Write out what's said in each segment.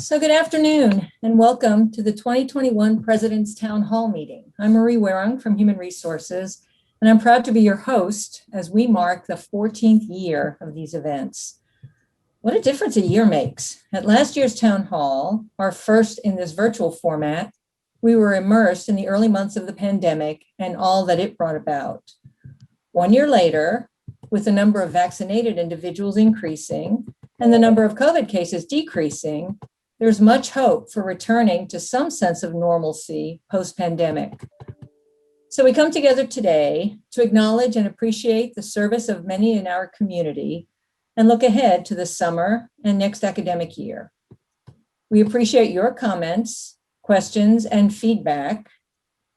So good afternoon and welcome to the 2021 President's Town Hall meeting. I'm Marie Warung from Human Resources, and I'm proud to be your host as we mark the 14th year of these events. What a difference a year makes. At last year's Town Hall, our first in this virtual format, we were immersed in the early months of the pandemic and all that it brought about. 1 year later, with the number of vaccinated individuals increasing and the number of COVID cases decreasing, there's much hope for returning to some sense of normalcy post-pandemic. So we come together today to acknowledge and appreciate the service of many in our community and look ahead to the summer and next academic year. We appreciate your comments, questions, and feedback,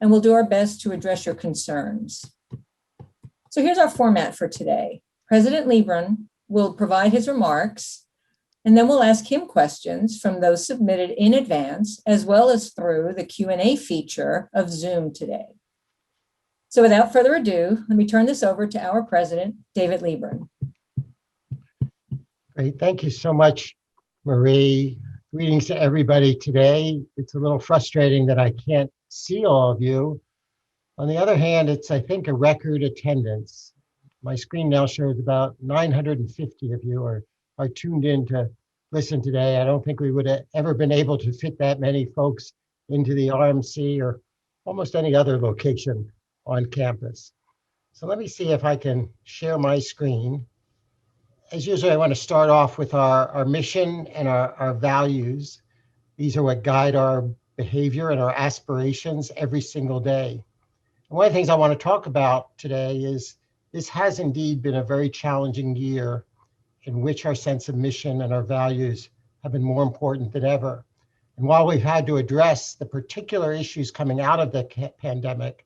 and we'll do our best to address your concerns. So here's our format for today. President Leebron will provide his remarks, and then we'll ask him questions from those submitted in advance, as well as through the Q&A feature of Zoom today. So without further ado, let me turn this over to our president, David Leebron. Great, thank you so much, Marie. Greetings to everybody today. It's a little frustrating that I can't see all of you. On the other hand, it's, I think, a record attendance. My screen now shows about 950 of you are tuned in to listen today. I don't think we would have ever been able to fit that many folks into the RMC or almost any other location on campus. So let me see if I can share my screen. As usual, I want to start off with our mission and our values. These are what guide our behavior and our aspirations every single day. And one of the things I want to talk about today is this has indeed been a very challenging year in which our sense of mission and our values have been more important than ever. And while we've had to address the particular issues coming out of the pandemic,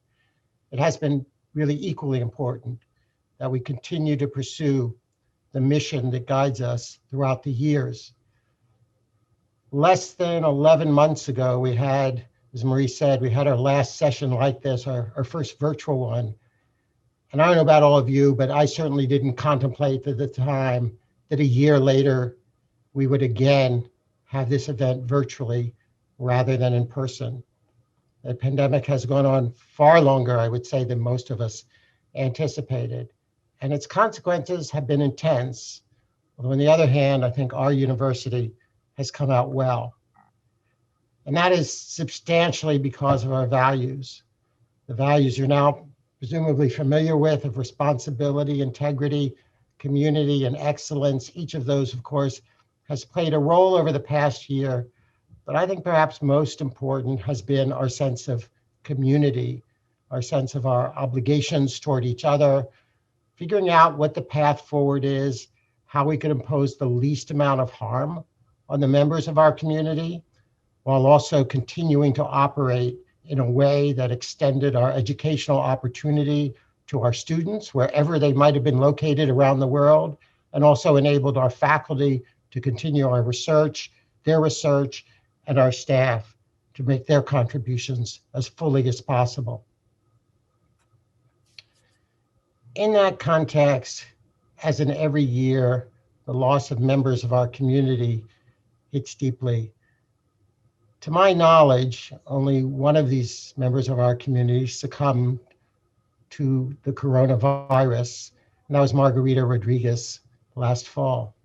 it has been really equally important that we continue to pursue the mission that guides us throughout the years. Less than 11 months ago, we had, as Marie said, we had our last session like this, our first virtual one. And I don't know about all of you, but I certainly didn't contemplate at the time that a year later, we would again have this event virtually rather than in person. The pandemic has gone on far longer, I would say, than most of us anticipated. And its consequences have been intense. Although on the other hand, I think our university has come out well. And that is substantially because of our values. The values you're now presumably familiar with of responsibility, integrity, community, and excellence. Each of those, of course, has played a role over the past year. But I think perhaps most important has been our sense of community, our sense of our obligations toward each other, figuring out what the path forward is, how we can impose the least amount of harm on the members of our community, while also continuing to operate in a way that extended our educational opportunity to our students, wherever they might have been located around the world, and also enabled our faculty to continue our research, and our staff to make their contributions as fully as possible. In that context, as in every year, the loss of members of our community hits deeply. To my knowledge, only one of these members of our community succumbed to the coronavirus, and that was Margarita Rodriguez last fall.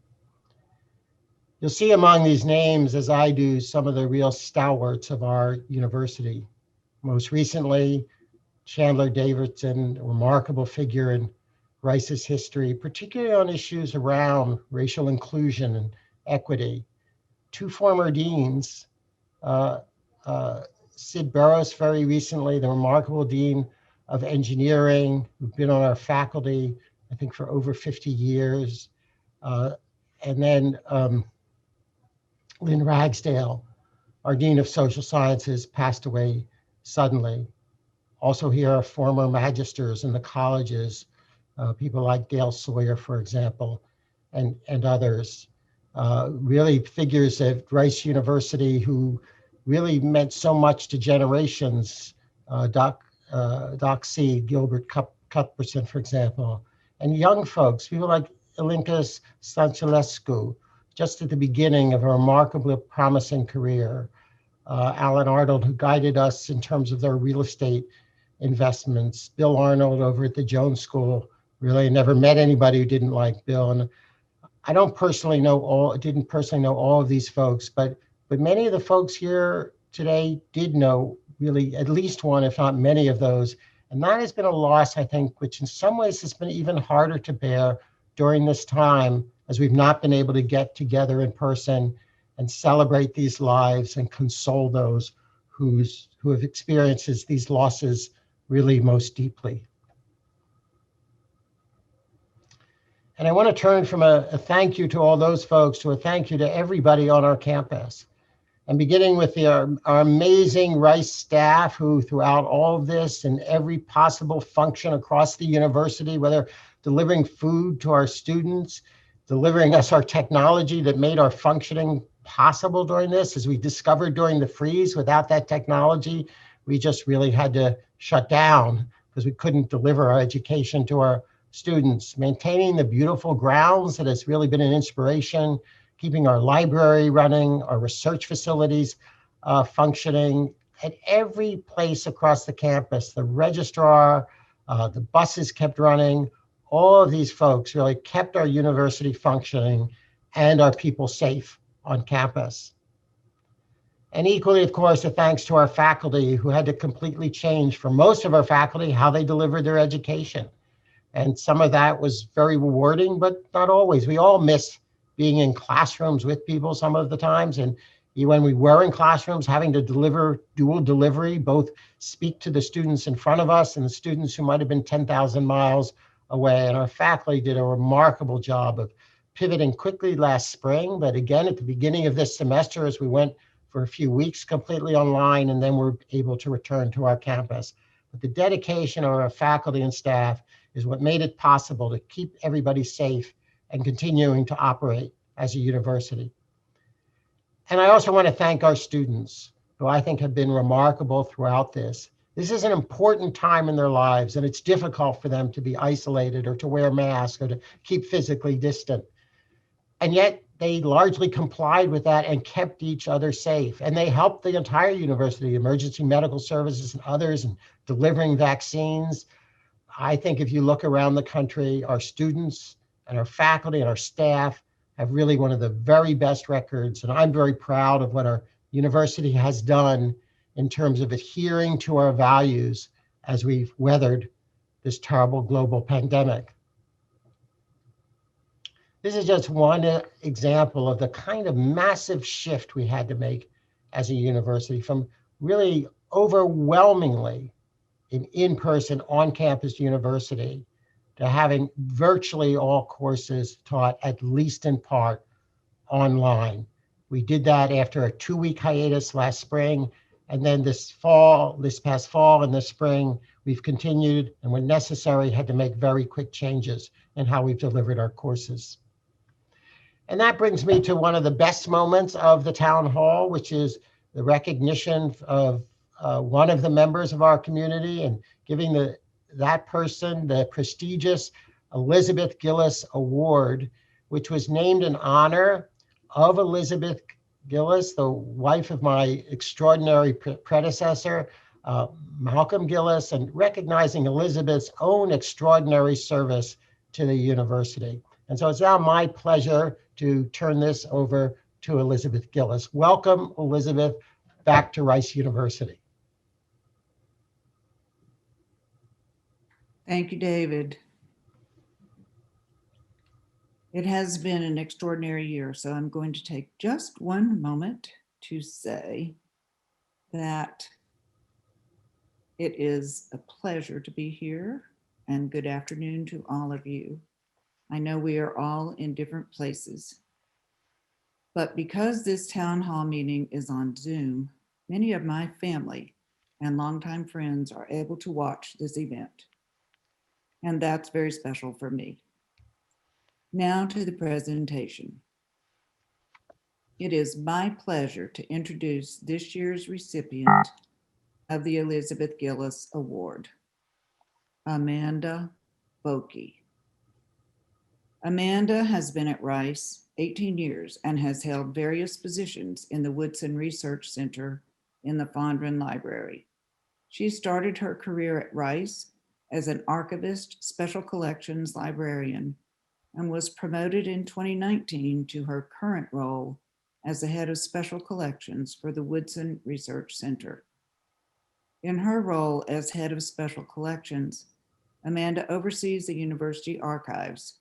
You'll see among these names, as I do, some of the real stalwarts of our university. Most recently, Chandler Davidson, a remarkable figure in Rice's history, particularly on issues around racial inclusion and equity. Two former deans, Sid Burroughs very recently, the remarkable dean of engineering, who've been on our faculty, I think for over 50 years. And then Lynn Ragsdale, our dean of social sciences, passed away suddenly. Also here are former magisters in the colleges, people like Dale Sawyer, for example, and others. Really figures at Rice University who really meant so much to generations. Doc C, Gilbert Cuthbertson, for example, and young folks, people like Ilinka Stancilescu, just at the beginning of a remarkably promising career. Alan Arnold, who guided us in terms of their real estate investments. Bill Arnold over at the Jones School, really never met anybody who didn't like Bill. And I didn't personally know all of these folks, but many of the folks here today did know really at least one, if not many of those. And that has been a loss, I think, which in some ways has been even harder to bear during this time, as we've not been able to get together in person and celebrate these lives and console those who have experienced these losses really most deeply. And I want to turn from a thank you to all those folks to a thank you to everybody on our campus. And beginning with our amazing Rice staff who throughout all of this and every possible function across the university, whether delivering food to our students, delivering us our technology that made our functioning possible during this, as we discovered during the freeze, without that technology, we just really had to shut down because we couldn't deliver our education to our students. Maintaining the beautiful grounds that has really been an inspiration, keeping our library running, our research facilities functioning at every place across the campus. The registrar, the buses kept running. All of these folks really kept our university functioning and our people safe on campus. And equally, of course, a thanks to our faculty who had to completely change, for most of our faculty, how they delivered their education. And some of that was very rewarding, but not always. We all miss being in classrooms with people some of the times. And when we were in classrooms, having to deliver dual delivery, both speak to the students in front of us and the students who might have been 10,000 miles away. And our faculty did a remarkable job of pivoting quickly last spring. But again, at the beginning of this semester, as we went for a few weeks completely online, and then we're able to return to our campus. But the dedication of our faculty and staff is what made it possible to keep everybody safe and continuing to operate as a university. And I also want to thank our students, who I think have been remarkable throughout this. This is an important time in their lives, and it's difficult for them to be isolated or to wear masks or to keep physically distant. And yet they largely complied with that and kept each other safe. And they helped the entire university, emergency medical services and others, in delivering vaccines. I think if you look around the country, our students and our faculty and our staff have really one of the very best records. And I'm very proud of what our university has done in terms of adhering to our values as we've weathered this terrible global pandemic. This is just one example of the kind of massive shift we had to make as a university, from really overwhelmingly an in-person, on-campus university to having virtually all courses taught, at least in part, online. We did that after a 2-week hiatus last spring, and then this past fall and this spring, we've continued, and when necessary, had to make very quick changes in how we've delivered our courses. And that brings me to one of the best moments of the town hall, which is the recognition of one of the members of our community and giving that person the prestigious Elizabeth Gillis Award, which was named in honor of Elizabeth Gillis, the wife of my extraordinary predecessor, Malcolm Gillis, and recognizing Elizabeth's own extraordinary service to the university. And so it's now my pleasure to turn this over to Elizabeth Gillis. Welcome, Elizabeth, back to Rice University. Thank you, David. It has been an extraordinary year, so I'm going to take just one moment to say that it is a pleasure to be here, and good afternoon to all of you. I know we are all in different places, but because this town hall meeting is on Zoom, many of my family and longtime friends are able to watch this event, and that's very special for me. Now to the presentation. It is my pleasure to introduce this year's recipient of the Elizabeth Gillis Award, Amanda Boke. Amanda has been at Rice 18 years and has held various positions in the Woodson Research Center in the Fondren Library. She started her career at Rice as an archivist, special collections librarian, and was promoted in 2019 to her current role as the head of special collections for the Woodson Research Center. In her role as head of special collections, Amanda oversees the university archives,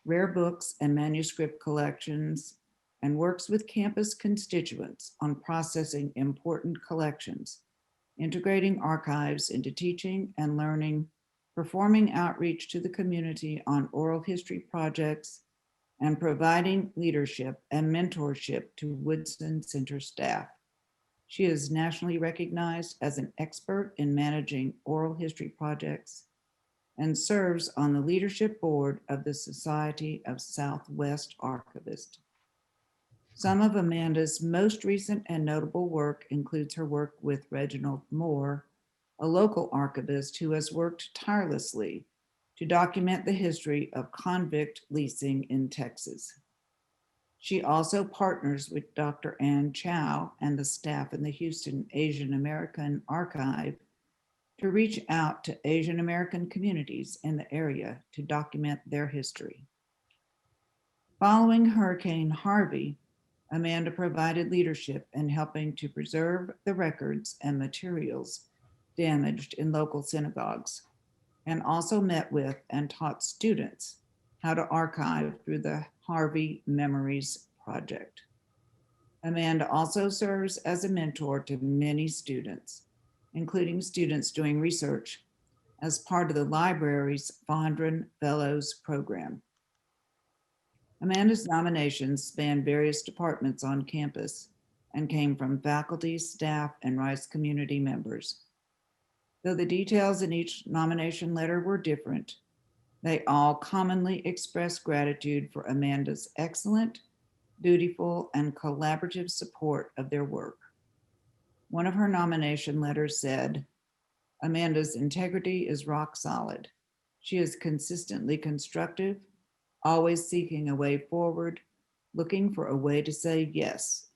rare books and manuscript collections, and works with campus constituents on processing important collections, integrating archives into teaching and learning, performing outreach to the community on oral history projects, and providing leadership and mentorship to Woodson Center staff. She is nationally recognized as an expert in managing oral history projects and serves on the leadership board of the Society of Southwest Archivists. Some of Amanda's most recent and notable work includes her work with Reginald Moore, a local archivist who has worked tirelessly to document the history of convict leasing in Texas. She also partners with Dr. Ann Chow and the staff in the Houston Asian American Archive to reach out to Asian American communities in the area to document their history. Following Hurricane Harvey, Amanda provided leadership in helping to preserve the records and materials damaged in local synagogues, and also met with and taught students how to archive through the Harvey Memories Project. Amanda also serves as a mentor to many students, including students doing research as part of the library's Fondren Fellows program. Amanda's nominations span various departments on campus and came from faculty, staff, and Rice community members. Though the details in each nomination letter were different, they all commonly express gratitude for Amanda's excellent, dutiful, and collaborative support of their work. One of her nomination letters said, "Amanda's integrity is rock solid. She is consistently constructive, always seeking a way forward, looking for a way to say yes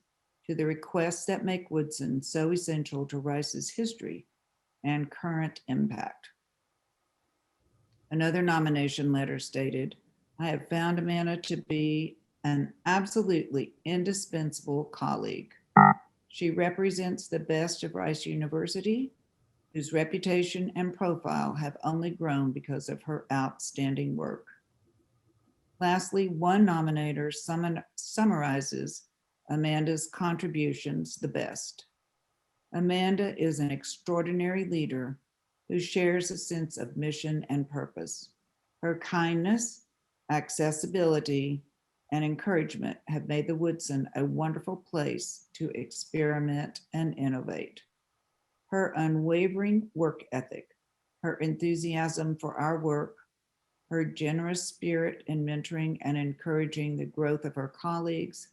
to the requests that make Woodson so essential to Rice's history and current impact." Another nomination letter stated, "I have found Amanda to be an absolutely indispensable colleague. She represents the best of Rice University, whose reputation and profile have only grown because of her outstanding work." Lastly, one nominator summarizes Amanda's contributions the best. "Amanda is an extraordinary leader who shares a sense of mission and purpose. Her kindness, accessibility, and encouragement have made the Woodson a wonderful place to experiment and innovate. Her unwavering work ethic, her enthusiasm for our work, her generous spirit in mentoring and encouraging the growth of her colleagues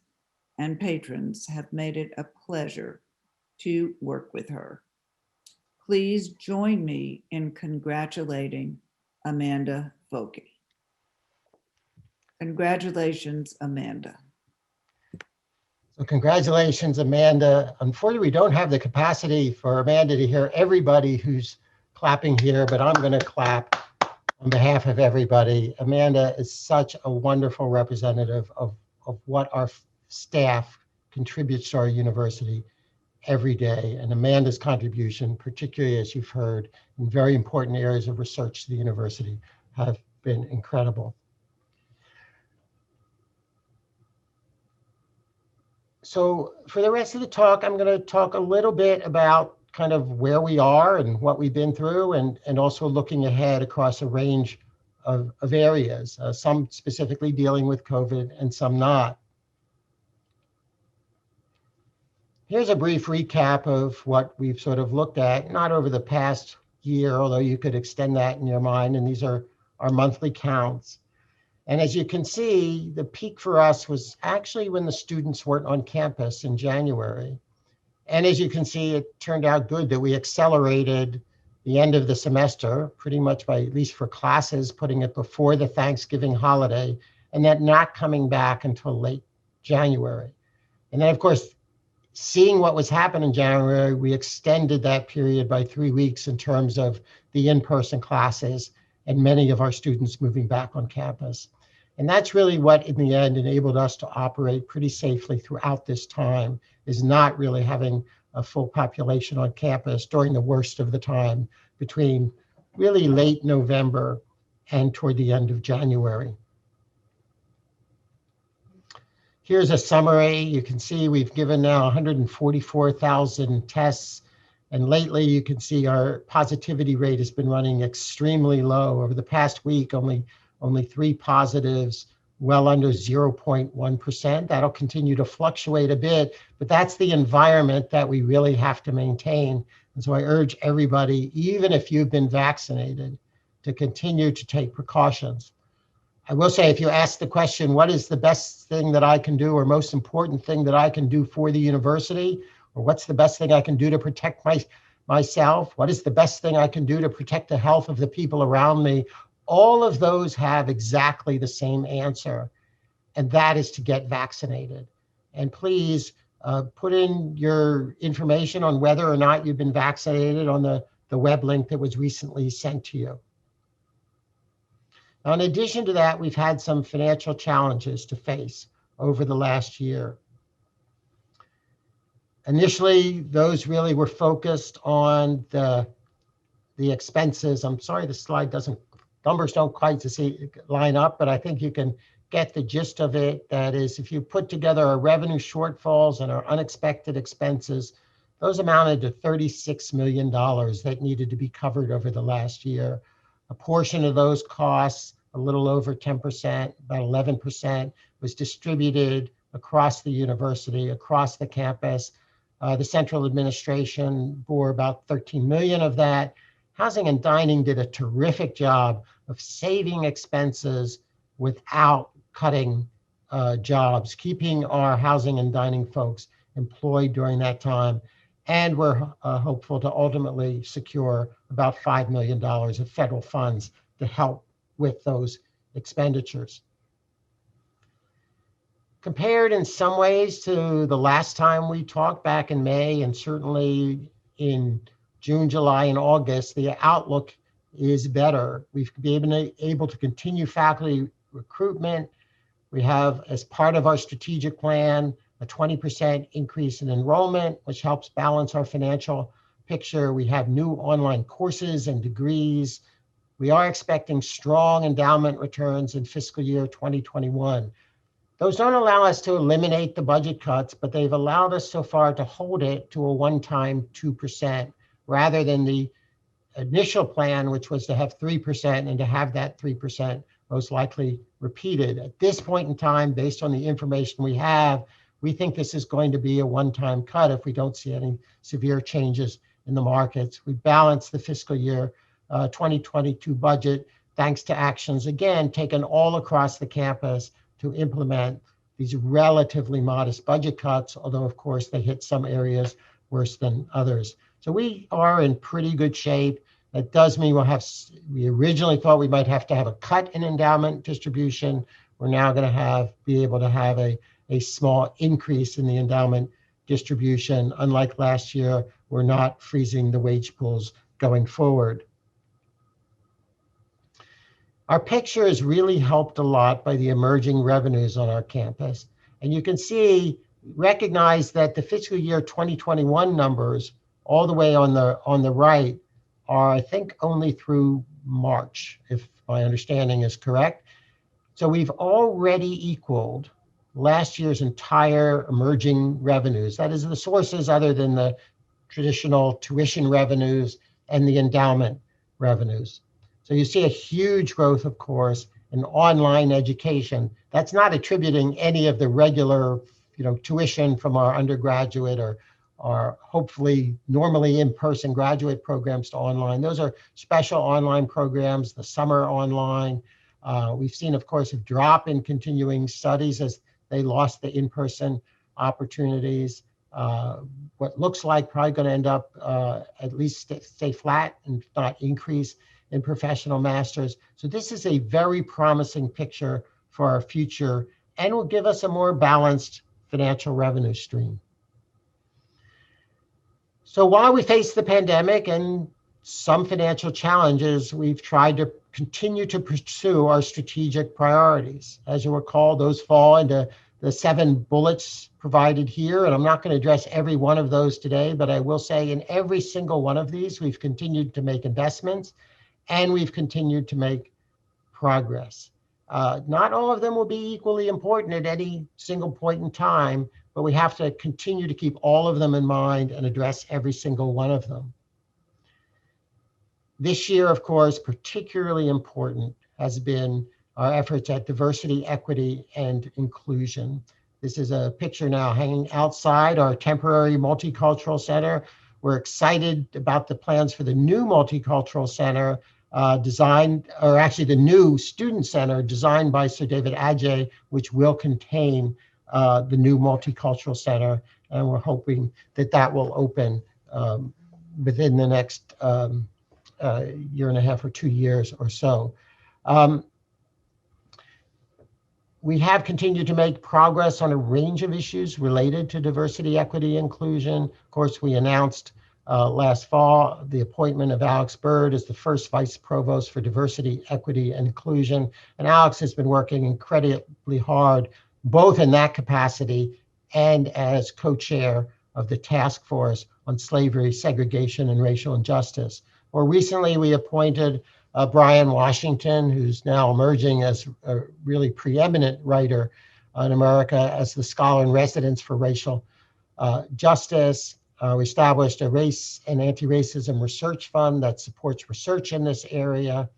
and patrons have made it a pleasure to work with her. Please join me in congratulating Amanda Folke." Congratulations, Amanda. So congratulations, Amanda. Unfortunately, we don't have the capacity for Amanda to hear everybody who's clapping here, but I'm going to clap on behalf of everybody. Amanda is such a wonderful representative of what our staff contributes to our university every day. And Amanda's contribution, particularly as you've heard, in very important areas of research to the university, have been incredible. So for the rest of the talk, I'm going to talk a little bit about kind of where we are and what we've been through, and also looking ahead across a range of areas, some specifically dealing with COVID and some not. Here's a brief recap of what we've sort of looked at, not over the past year, although you could extend that in your mind, and these are our monthly counts. And as you can see, the peak for us was actually when the students weren't on campus in January. And as you can see, it turned out good that we accelerated the end of the semester, pretty much by, at least for classes, putting it before the Thanksgiving holiday, and that not coming back until late January. And then, of course, seeing what was happening in January, we extended that period by 3 weeks in terms of the in-person classes and many of our students moving back on campus. And that's really what, in the end, enabled us to operate pretty safely throughout this time, is not really having a full population on campus during the worst of the time between really late November and toward the end of January. Here's a summary. You can see we've given now 144,000 tests. And lately, you can see our positivity rate has been running extremely low. Over the past week, only 3 positives, well under 0.1%. That'll continue to fluctuate a bit, but that's the environment that we really have to maintain. And so I urge everybody, even if you've been vaccinated, to continue to take precautions. I will say, if you ask the question, what is the best thing that I can do or most important thing that I can do for the university? Or what's the best thing I can do to protect myself? What is the best thing I can do to protect the health of the people around me? All of those have exactly the same answer, and that is to get vaccinated. And please put in your information on whether or not you've been vaccinated on the web link that was recently sent to you. Now, in addition to that, we've had some financial challenges to face over the last year. Initially, those really were focused on the expenses. I'm sorry, the slide numbers don't quite line up, but I think you can get the gist of it. That is, if you put together our revenue shortfalls and our unexpected expenses, those amounted to $36 million that needed to be covered over the last year. A portion of those costs, a little over 10%, about 11%, was distributed across the university, across the campus. The central administration bore about 13 million of that. Housing and dining did a terrific job of saving expenses without cutting jobs, keeping our housing and dining folks employed during that time. And we're hopeful to ultimately secure about $5 million of federal funds to help with those expenditures. Compared in some ways to the last time we talked back in May, and certainly in June, July, and August, the outlook is better. We've been able to continue faculty recruitment. We have, as part of our strategic plan, a 20% increase in enrollment, which helps balance our financial picture. We have new online courses and degrees. We are expecting strong endowment returns in fiscal year 2021. Those don't allow us to eliminate the budget cuts, but they've allowed us so far to hold it to a one-time 2%, rather than the initial plan, which was to have 3% and to have that 3% most likely repeated. At this point in time, based on the information we have, we think this is going to be a one-time cut if we don't see any severe changes in the markets. We balanced the fiscal year 2022 budget thanks to actions, again, taken all across the campus to implement these relatively modest budget cuts, although of course they hit some areas worse than others. So we are in pretty good shape. That does mean we originally thought we might have to have a cut in endowment distribution. We're now going to be able to have a small increase in the endowment distribution. Unlike last year, we're not freezing the wage pools going forward. Our picture is really helped a lot by the emerging revenues on our campus. And you can recognize that the fiscal year 2021 numbers all the way on the right are, I think, only through March, if my understanding is correct. So we've already equaled last year's entire emerging revenues. That is, the sources other than the traditional tuition revenues and the endowment revenues. So you see a huge growth, of course, in online education. That's not attributing any of the regular, tuition from our undergraduate or hopefully normally in-person graduate programs to online. Those are special online programs, the summer online. We've seen, of course, a drop in continuing studies as they lost the in-person opportunities. What looks like probably going to end up at least stay flat and not increase in professional masters. So this is a very promising picture for our future and will give us a more balanced financial revenue stream. So while we face the pandemic and some financial challenges, we've tried to continue to pursue our strategic priorities. As you recall, those fall into the 7 bullets provided here, and I'm not going to address every one of those today, but I will say in every single one of these, we've continued to make investments and we've continued to make progress. Not all of them will be equally important at any single point in time, but we have to continue to keep all of them in mind and address every single one of them. This year, of course, particularly important has been our efforts at diversity, equity, and inclusion. This is a picture now hanging outside our temporary multicultural center. We're excited about the plans for the new multicultural center the new student center designed by Sir David Adjaye, which will contain the new multicultural center. And we're hoping that that will open within the next year and a half or 2 years or so. We have continued to make progress on a range of issues related to diversity, equity, inclusion. Of course, we announced last fall the appointment of Alex Bird as the first Vice Provost for Diversity, Equity, and Inclusion. And Alex has been working incredibly hard, both in that capacity and as co-chair of the Task Force on Slavery, Segregation, and Racial Injustice. More recently, we appointed Brian Washington, who's now emerging as a really preeminent writer in America as the scholar in residence for racial justice. We established a race and anti-racism research fund that supports research in this area,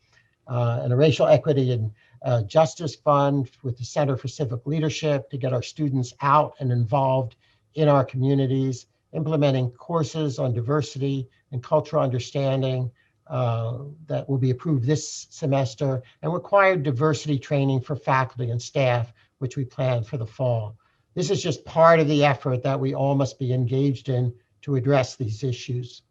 and a racial equity and justice fund with the Center for Civic Leadership to get our students out and involved in our communities, implementing courses on diversity and cultural understanding that will be approved this semester, and required diversity training for faculty and staff, which we plan for the fall. This is just part of the effort that we all must be engaged in to address these issues.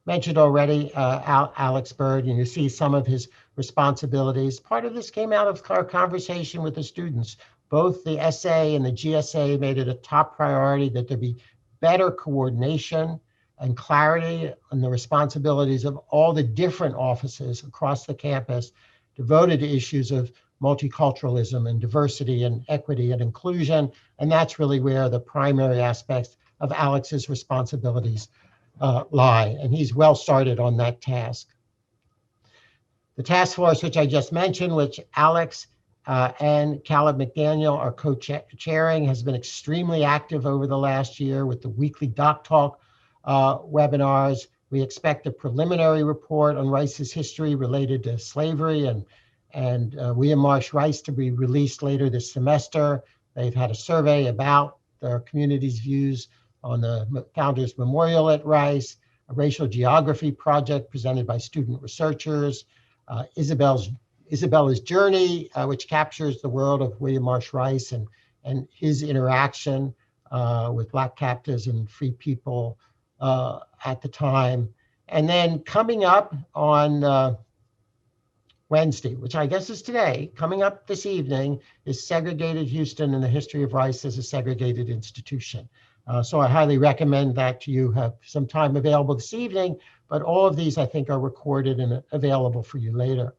Mentioned already Alex Bird, and you see some of his responsibilities. Part of this came out of our conversation with the students. Both the SA and the GSA made it a top priority that there be better coordination and clarity on the responsibilities of all the different offices across the campus devoted to issues of multiculturalism and diversity and equity and inclusion. And that's really where the primary aspects of Alex's responsibilities lie. And he's well started on that task. The task force, which I just mentioned, which Alex and Caleb McDaniel are co-chairing, has been extremely active over the last year with the weekly Doc Talk webinars. We expect a preliminary report on Rice's history related to slavery and William Marsh Rice to be released later this semester. They've had a survey about their community's views on the Founders Memorial at Rice, a racial geography project presented by student researchers, Isabella's Journey, which captures the world of William Marsh Rice and his interaction with Black captives and free people at the time. And then coming up on Wednesday, which I guess is today, coming up this evening, is Segregated Houston and the History of Rice as a Segregated Institution. So I highly recommend that you have some time available this evening, but all of these I think are recorded and available for you later.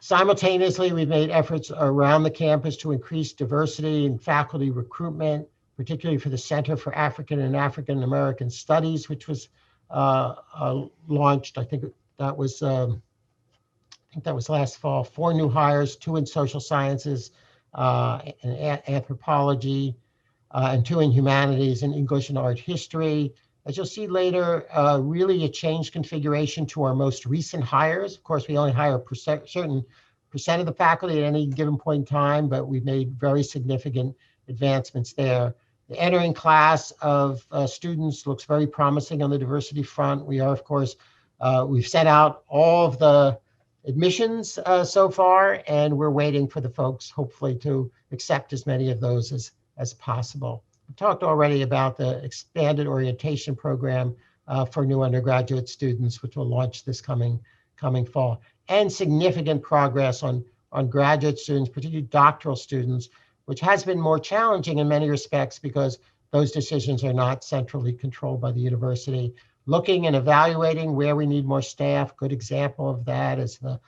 Simultaneously, we've made efforts around the campus to increase diversity in faculty recruitment, particularly for the Center for African and African American Studies, which was launched. I think that was last fall. 4 new hires, 2 in social sciences and anthropology, and 2 in humanities and English and art history. As you'll see later, really a changed configuration to our most recent hires. Of course, we only hire a certain percent of the faculty at any given point in time, but we've made very significant advancements there. The entering class of students looks very promising on the diversity front. We are, of course, we've sent out all of the admissions so far, and we're waiting for the folks, hopefully, to accept as many of those as possible. We talked already about the expanded orientation program for new undergraduate students, which will launch this coming fall, and significant progress on on graduate students, particularly doctoral students, which has been more challenging in many respects because those decisions are not centrally controlled by the university. Looking and evaluating where we need more staff. Good example of that is the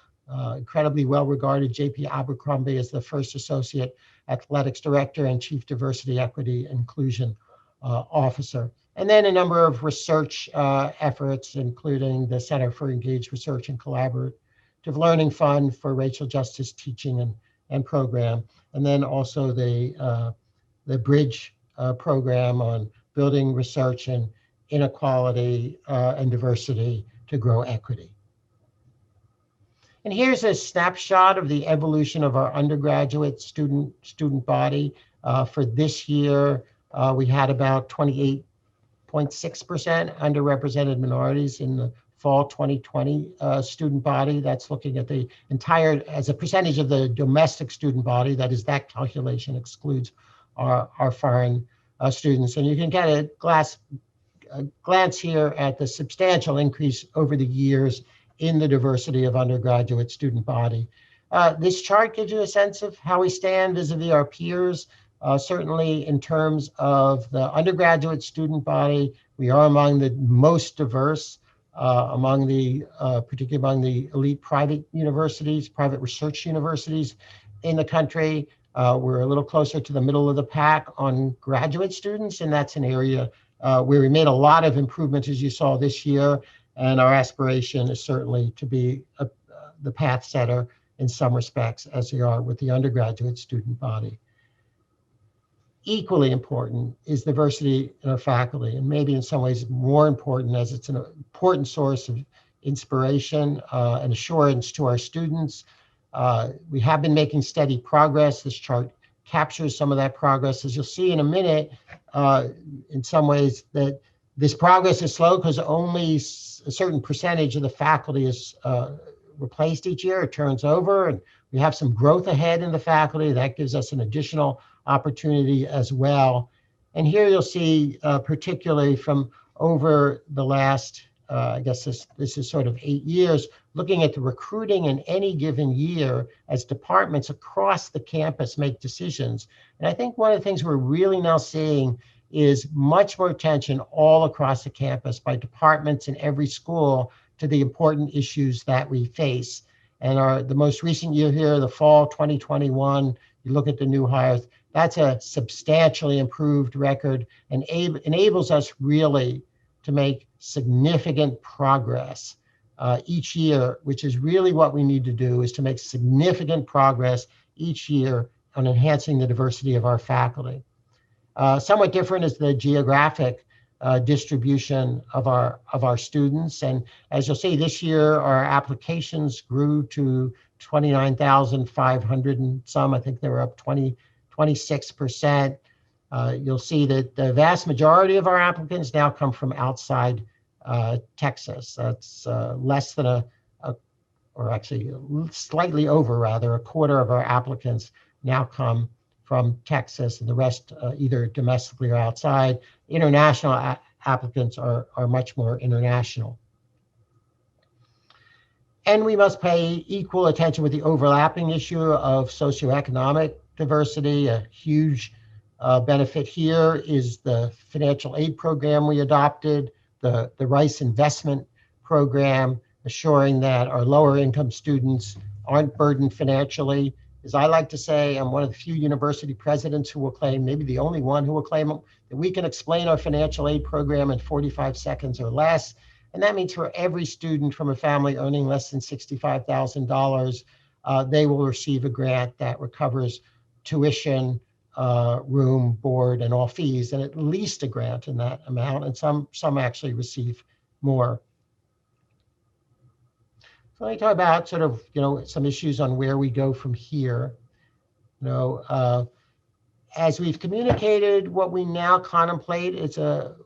incredibly well-regarded J.P. Abercrombie as the first associate athletics director and chief diversity, equity, inclusion officer. And then a number of research efforts, including the Center for Engaged Research and Collaborative Learning Fund for Racial Justice Teaching and Program. And then also the Bridge program on building research and inequality and diversity to grow equity. And here's a snapshot of the evolution of our undergraduate student body. For this year, we had about 28.6% underrepresented minorities in the fall 2020 student body. That's looking at the entire, as a percentage of the domestic student body, that is, that calculation excludes our foreign students. And you can get a glance here at the substantial increase over the years in the diversity of undergraduate student body. This chart gives you a sense of how we stand vis-a-vis our peers. Certainly in terms of the undergraduate student body, we are among the most diverse, particularly among the elite private universities, private research universities in the country. We're a little closer to the middle of the pack on graduate students, and that's an area where we made a lot of improvements, as you saw this year. And our aspiration is certainly to be the path setter in some respects, as we are with the undergraduate student body. Equally important is diversity in our faculty, and maybe in some ways more important, as it's an important source of inspiration and assurance to our students. We have been making steady progress. This chart captures some of that progress. As you'll see in a minute, in some ways that this progress is slow because only a certain percentage of the faculty is replaced each year. It turns over, and we have some growth ahead in the faculty. That gives us an additional opportunity as well. And here you'll see, particularly from over the last, I guess this is sort of 8 years, looking at the recruiting in any given year as departments across the campus make decisions. And I think one of the things we're really now seeing is much more attention all across the campus by departments in every school to the important issues that we face. And the most recent year here, the fall 2021, you look at the new hires, that's a substantially improved record and enables us really to make significant progress each year, which is really what we need to do, is to make significant progress each year on enhancing the diversity of our faculty. Somewhat different is the geographic distribution of our students. And as you'll see, this year, our applications grew to 29,500 and some. I think they were up 26%. You'll see that the vast majority of our applicants now come from outside Texas. That's less than or actually slightly over rather, a quarter of our applicants now come from Texas, and the rest either domestically or outside. International applicants are much more international. And we must pay equal attention with the overlapping issue of socioeconomic diversity. A huge benefit here is the financial aid program we adopted, the Rice Investment Program, assuring that our lower income students aren't burdened financially. As I like to say, I'm one of the few university presidents who will claim, maybe the only one who will claim, that we can explain our financial aid program in 45 seconds or less. And that means for every student from a family earning less than $65,000, they will receive a grant that recovers tuition, room, board, and all fees, and at least a grant in that amount. And some actually receive more. So let me talk about sort of, some issues on where we go from here. As we've communicated, what we now contemplate is a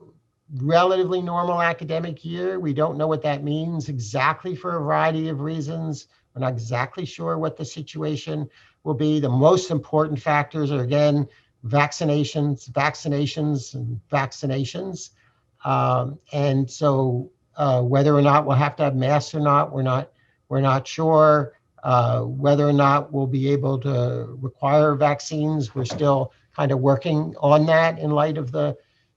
relatively normal academic year. We don't know what that means exactly for a variety of reasons. We're not exactly sure what the situation will be. The most important factors are, again, vaccinations. And so whether or not we'll have to have masks or not, we're not sure. Whether or not we'll be able to require vaccines, we're still kind of working on that in light of the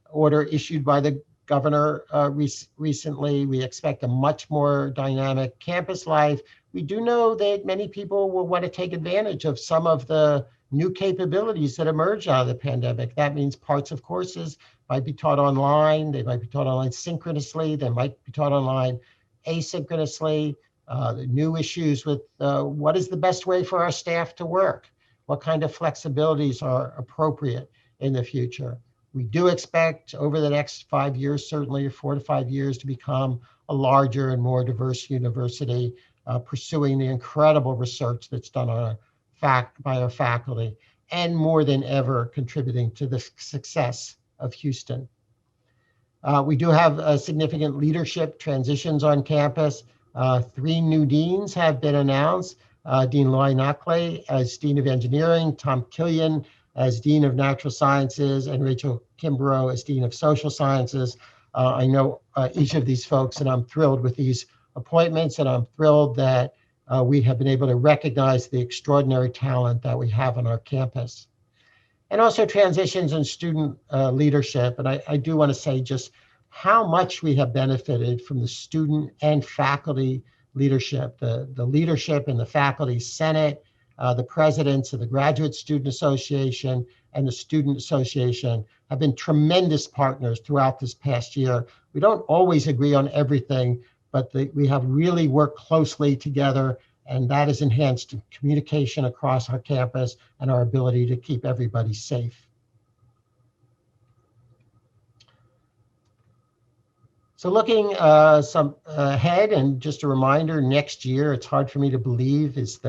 order issued by the governor recently. We expect a much more dynamic campus life. We do know that many people will want to take advantage of some of the new capabilities that emerged out of the pandemic. That means parts of courses might be taught online. They might be taught online synchronously. They might be taught online asynchronously. The new issues with what is the best way for our staff to work? What kind of flexibilities are appropriate in the future? We do expect over the next 5 years, certainly 4 to 5 years, to become a larger and more diverse university, pursuing the incredible research that's done on by our faculty, and more than ever contributing to the success of Houston. We do have significant leadership transitions on campus. 3 new deans have been announced. Dean Loy Knockley as Dean of Engineering, Tom Killian as Dean of Natural Sciences, and Rachel Kimbrough as Dean of Social Sciences. I know each of these folks, and I'm thrilled with these appointments, and I'm thrilled that we have been able to recognize the extraordinary talent that we have on our campus. And also transitions in student leadership. And I do want to say just how much we have benefited from the student and faculty leadership, the leadership in the faculty senate, the presidents of the Graduate Student Association and the Student Association have been tremendous partners throughout this past year. We don't always agree on everything, but we have really worked closely together, and that has enhanced communication across our campus and our ability to keep everybody safe. So looking some ahead, and just a reminder, next year, it's hard for me to believe, is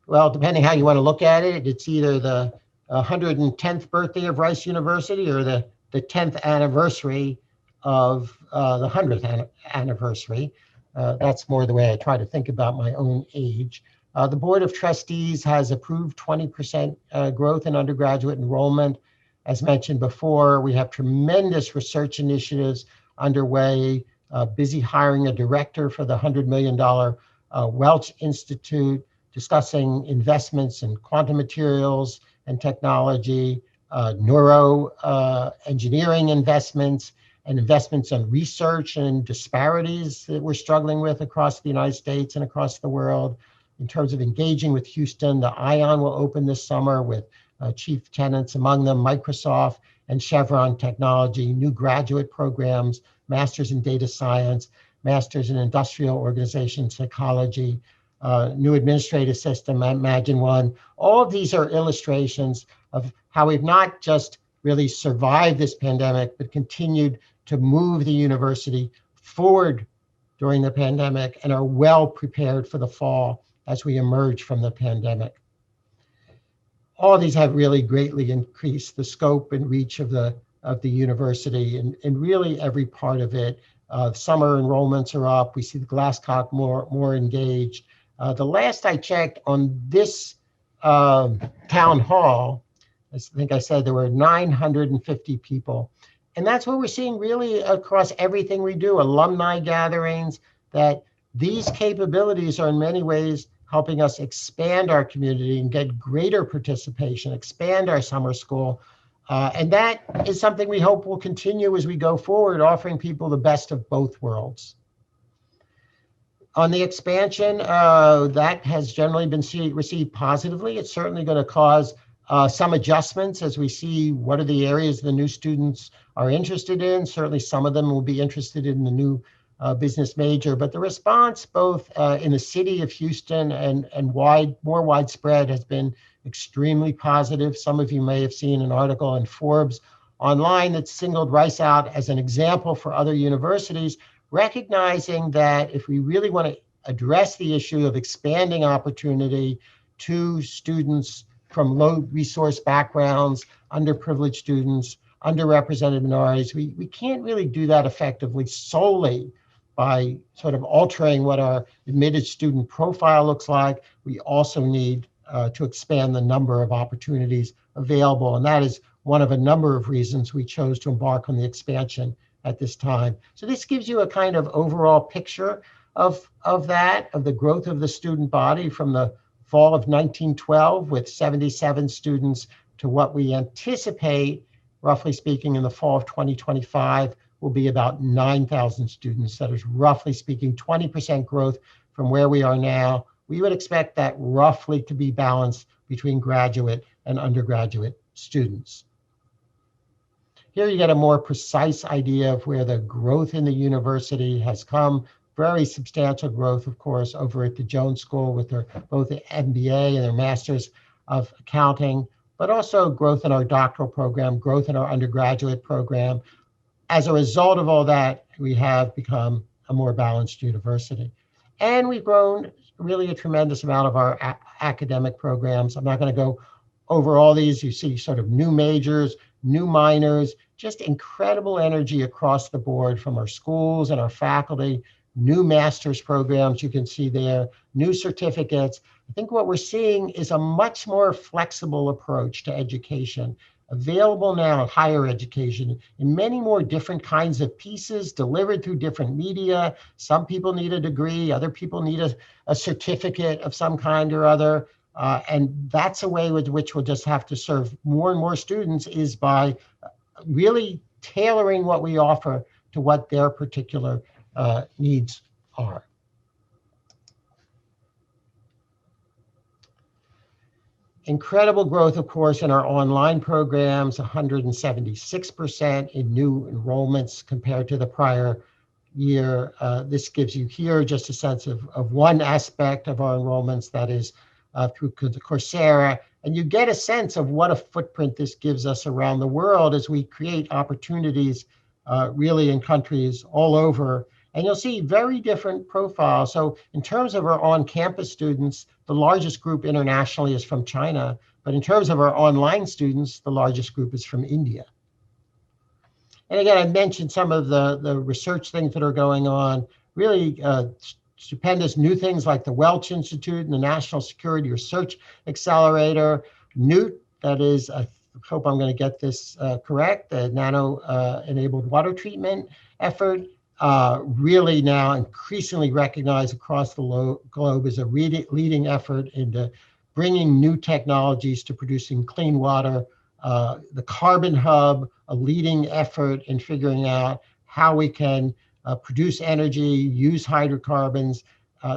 well, depending how you want to look at it, it's either the 110th birthday of Rice University or the 10th anniversary of the 100th anniversary. That's more the way I try to think about my own age. The Board of Trustees has approved 20% growth in undergraduate enrollment. As mentioned before, we have tremendous research initiatives underway, busy hiring a director for the $100 million Welch Institute, discussing investments in quantum materials and technology, neuro engineering investments, and investments in research and disparities that we're struggling with across the United States and across the world. In terms of engaging with Houston, the ION will open this summer with chief tenants, among them Microsoft and Chevron Technology, new graduate programs, masters in data science, masters in industrial organization psychology, new administrative system, Imagine One. All of these are illustrations of how we've not just really survived this pandemic, but continued to move the university forward during the pandemic and are well prepared for the fall as we emerge from the pandemic. All of these have really greatly increased the scope and reach of the university, and really every part of it. Summer enrollments are up. We see the Glasscock more engaged. The last I checked on this town hall, I think I said there were 950 people. And that's what we're seeing really across everything we do, alumni gatherings, that these capabilities are in many ways helping us expand our community and get greater participation, expand our summer school. And that is something we hope will continue as we go forward, offering people the best of both worlds. On the expansion, that has generally been received positively. It's certainly going to cause some adjustments as we see what are the areas the new students are interested in. Certainly some of them will be interested in the new business major, but the response both in the city of Houston and more widespread has been extremely positive. Some of you may have seen an article in Forbes online that singled Rice out as an example for other universities, recognizing that if we really want to address the issue of expanding opportunity to students from low resource backgrounds, underprivileged students, underrepresented minorities, we can't really do that effectively solely by sort of altering what our admitted student profile looks like. We also need to expand the number of opportunities available. And that is one of a number of reasons we chose to embark on the expansion at this time. So this gives you a kind of overall picture of the growth of the student body from the fall of 1912 with 77 students to what we anticipate, roughly speaking, in the fall of 2025 will be about 9,000 students. That is roughly speaking 20% growth from where we are now. We would expect that roughly to be balanced between graduate and undergraduate students. Here you get a more precise idea of where the growth in the university has come. Very substantial growth, of course, over at the Jones School with their both the MBA and their Masters of Accounting, but also growth in our doctoral program, growth in our undergraduate program. As a result of all that, we have become a more balanced university. And we've grown really a tremendous amount of our academic programs. I'm not going to go over all these. You see sort of new majors, new minors, just incredible energy across the board from our schools and our faculty, new master's programs you can see there, new certificates. I think what we're seeing is a much more flexible approach to education, available now in higher education in many more different kinds of pieces delivered through different media. Some people need a degree, other people need a certificate of some kind or other. And that's a way with which we'll just have to serve more and more students, is by really tailoring what we offer to what their particular needs are. Incredible growth, of course, in our online programs, 176% in new enrollments compared to the prior year. This gives you here just a sense of one aspect of our enrollments, that is through Coursera. And you get a sense of what a footprint this gives us around the world as we create opportunities really in countries all over. And you'll see very different profiles. So in terms of our on-campus students, the largest group internationally is from China. But in terms of our online students, the largest group is from India. And again, I mentioned some of the research things that are going on, really stupendous new things like the Welch Institute and the National Security Research Accelerator, NEWT, that is, I hope I'm going to get this correct, the nano-enabled water treatment effort, really now increasingly recognized across the globe as a leading effort into bringing new technologies to producing clean water. The Carbon Hub, a leading effort in figuring out how we can produce energy, use hydrocarbons,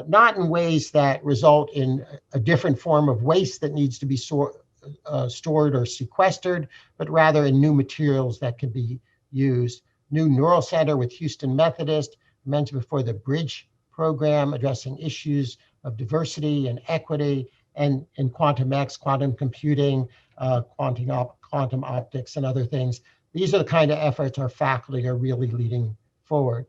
not in ways that result in a different form of waste that needs to be stored or sequestered, but rather in new materials that can be used. New Neural Center with Houston Methodist, I mentioned before the Bridge program addressing issues of diversity and equity, and Quantum X, quantum computing, quantum optics, and other things. These are the kind of efforts our faculty are really leading forward.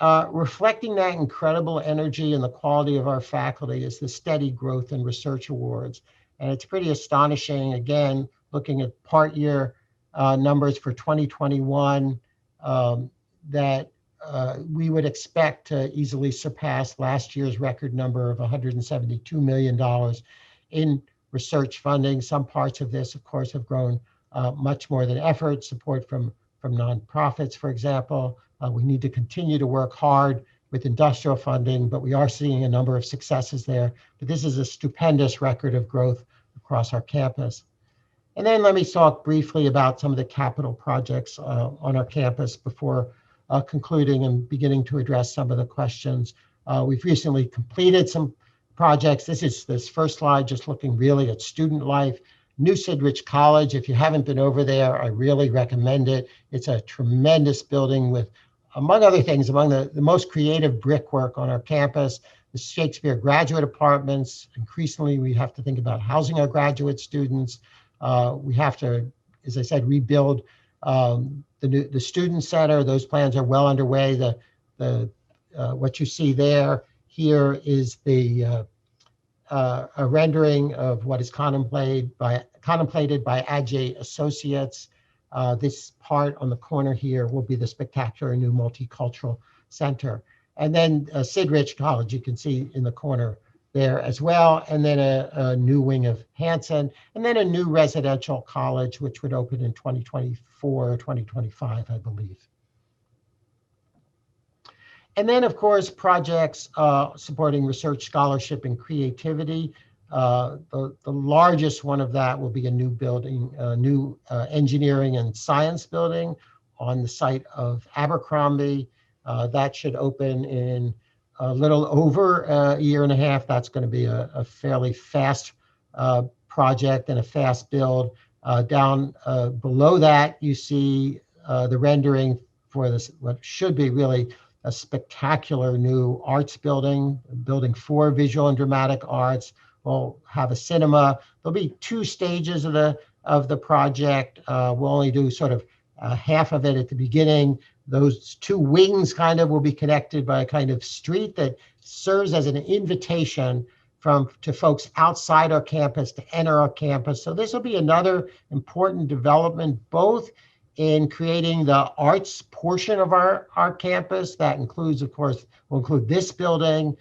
Reflecting that incredible energy and the quality of our faculty is the steady growth in research awards. And it's pretty astonishing, again, looking at part year numbers for 2021, that we would expect to easily surpass last year's record number of $172 million in research funding. Some parts of this, of course, have grown much more than effort, support from nonprofits, for example. We need to continue to work hard with industrial funding, but we are seeing a number of successes there. But this is a stupendous record of growth across our campus. And then let me talk briefly about some of the capital projects on our campus before concluding and beginning to address some of the questions. We've recently completed some projects. This first slide just looking really at student life. New Sidrich College, if you haven't been over there, I really recommend it. It's a tremendous building with, among other things, among the most creative brickwork on our campus. The Shakespeare graduate apartments. Increasingly, we have to think about housing our graduate students. We have to, as I said, rebuild the student center. Those plans are well underway. What you see there here is a rendering of what is contemplated by Adjay Associates. This part on the corner here will be the spectacular new multicultural center. And then Sidrich College, you can see in the corner there as well. And then a new wing of Hanson, and then a new residential college, which would open in 2024 or 2025, I believe. And then, of course, projects supporting research, scholarship, and creativity. The largest one of that will be a new building, a new engineering and science building on the site of Abercrombie. That should open in a little over a year and a half. That's going to be a fairly fast project and a fast build. Down below that, you see the rendering for this, what should be really a spectacular new arts building, building for visual and dramatic arts. We'll have a cinema. There'll be 2 stages of the project. We'll only do sort of half of it at the beginning. Those 2 wings kind of will be connected by a kind of street that serves as an invitation to folks outside our campus to enter our campus. So this will be another important development, both in creating the arts portion of our campus. That includes, of course, will include this building,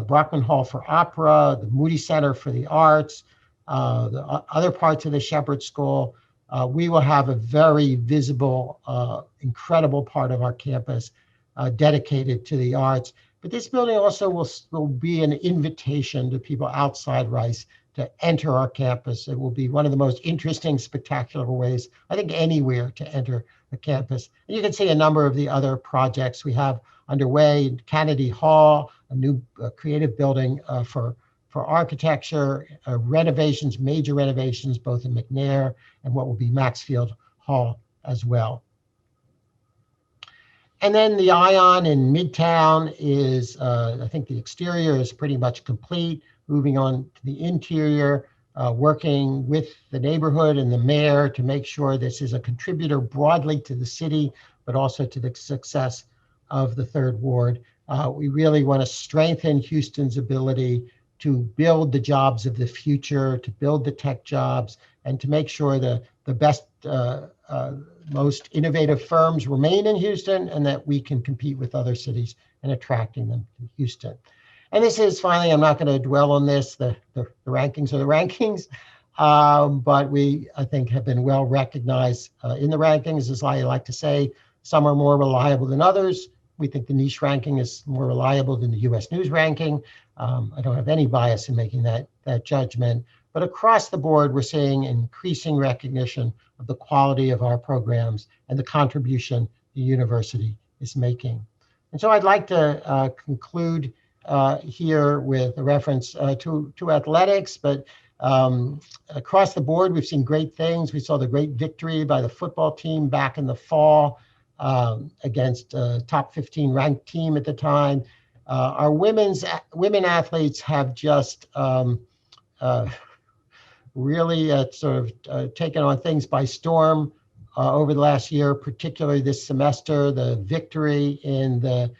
Brockman Hall for Opera, the Moody Center for the Arts, the other parts of the Shepherd School. We will have a very visible, incredible part of our campus dedicated to the arts. But this building also will be an invitation to people outside Rice to enter our campus. It will be one of the most interesting, spectacular ways, I think, anywhere to enter the campus. And you can see a number of the other projects we have underway. Kennedy Hall, a new creative building for architecture, renovations, major renovations, both in McNair and what will be Maxfield Hall as well. And then the Ion in Midtown is, I think the exterior is pretty much complete. Moving on to the interior, working with the neighborhood and the mayor to make sure this is a contributor broadly to the city, but also to the success of the Third Ward. We really want to strengthen Houston's ability to build the jobs of the future, to build the tech jobs, and to make sure the best, most innovative firms remain in Houston, and that we can compete with other cities in attracting them to Houston. And this is finally, I'm not going to dwell on this, the rankings are the rankings, but we, I think, have been well recognized in the rankings. As I like to say, some are more reliable than others. We think the niche ranking is more reliable than the US News ranking. I don't have any bias in making that judgment, but across the board, we're seeing increasing recognition of the quality of our programs and the contribution the university is making. And so I'd like to conclude here with a reference to athletics, but across the board, we've seen great things. We saw the great victory by the football team back in the fall against a top 15 ranked team at the time. Our women athletes have just really sort of taken on things by storm over the last year, particularly this semester. The victory in the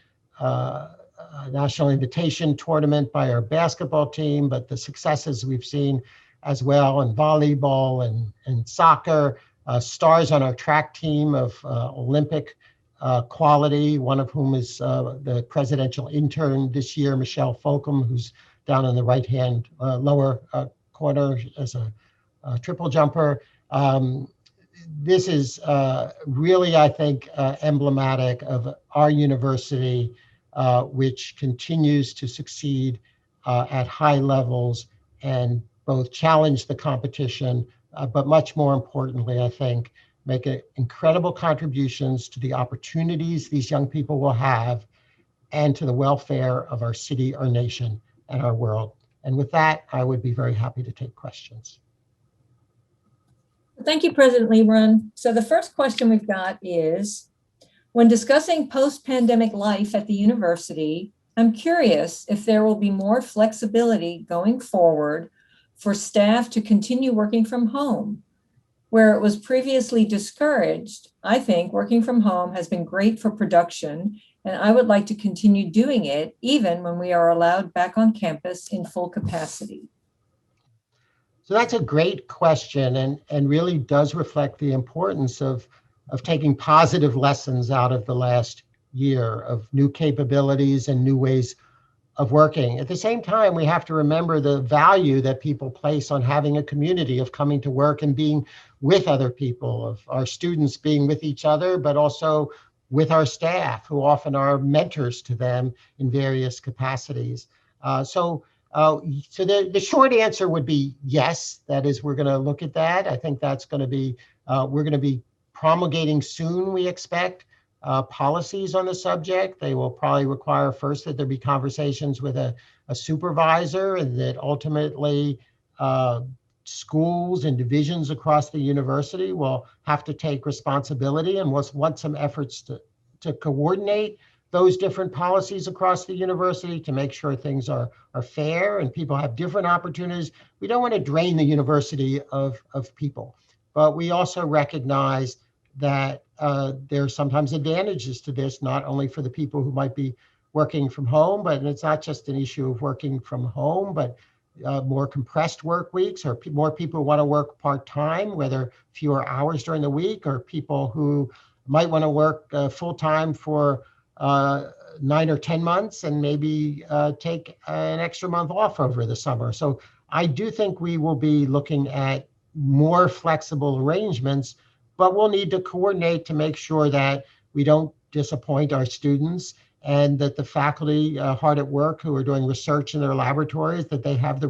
National Invitation Tournament by our basketball team, but the successes we've seen as well in volleyball and soccer, stars on our track team of Olympic quality, one of whom is the presidential intern this year, Michelle Folcom, who's down in the right-hand lower corner as a triple jumper. This is really, I think, emblematic of our university, which continues to succeed at high levels and both challenge the competition, but much more importantly, I think, make incredible contributions to the opportunities these young people will have and to the welfare of our city, our nation, and our world. And with that, I would be very happy to take questions. Thank you, President Leebron. So the first question we've got is, when discussing post-pandemic life at the university, I'm curious if there will be more flexibility going forward for staff to continue working from home. Where it was previously discouraged, I think working from home has been great for production, and I would like to continue doing it even when we are allowed back on campus in full capacity. So that's a great question, and really does reflect the importance of taking positive lessons out of the last year of new capabilities and new ways of working. At the same time, we have to remember the value that people place on having a community, of coming to work and being with other people, of our students being with each other, but also with our staff, who often are mentors to them in various capacities. So the short answer would be yes. That is, we're going to look at that. I think that's going to be, we're going to be promulgating soon, we expect, policies on the subject. They will probably require first that there be conversations with a supervisor, and that ultimately schools and divisions across the university will have to take responsibility, and we'll want some efforts to coordinate those different policies across the university to make sure things are fair and people have different opportunities. We don't want to drain the university of people, but we also recognize that there are sometimes advantages to this, not only for the people who might be working from home, but it's not just an issue of working from home, but more compressed work weeks, or more people who want to work part-time, whether fewer hours during the week, or people who might want to work full-time for 9 or 10 months and maybe take an extra month off over the summer. So I do think we will be looking at more flexible arrangements, but we'll need to coordinate to make sure that we don't disappoint our students, and that the faculty hard at work who are doing research in their laboratories, that they have the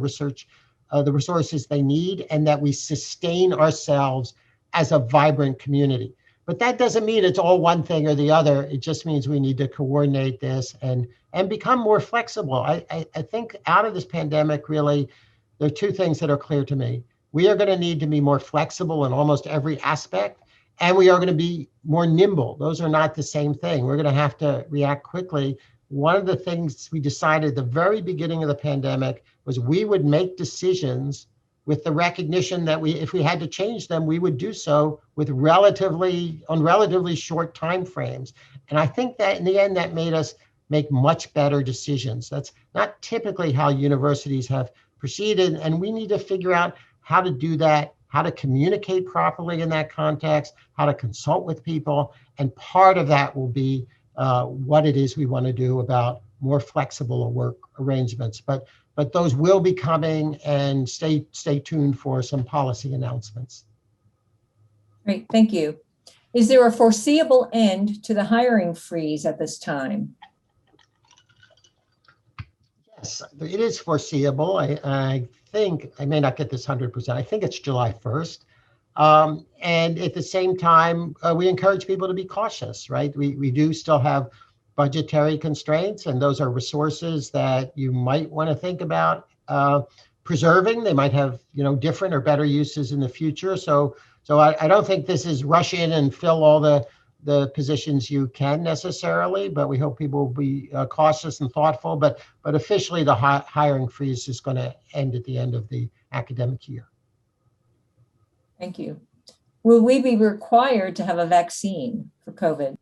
resources they need, and that we sustain ourselves as a vibrant community. But that doesn't mean it's all one thing or the other. It just means we need to coordinate this and become more flexible. I think out of this pandemic, really, there are two things that are clear to me. We are going to need to be more flexible in almost every aspect, and we are going to be more nimble. Those are not the same thing. We're going to have to react quickly. One of the things we decided at the very beginning of the pandemic was we would make decisions with the recognition that if we had to change them, we would do so with relatively short time frames. And I think that in the end, that made us make much better decisions. That's not typically how universities have proceeded, and we need to figure out how to do that, how to communicate properly in that context, how to consult with people. And part of that will be what it is we want to do about more flexible work arrangements. But those will be coming, and stay tuned for some policy announcements. Great, thank you. Is there a foreseeable end to the hiring freeze at this time? Yes, it is foreseeable. I think, I may not get this 100%, I think it's July 1st. And at the same time, we encourage people to be cautious, right? We do still have budgetary constraints, and those are resources that you might want to think about preserving. They might have, different or better uses in the future. So I don't think this is rush in and fill all the positions you can necessarily, but we hope people will be cautious and thoughtful. But officially, the hiring freeze is going to end at the end of the academic year. Thank you. Will we be required to have a vaccine for COVID?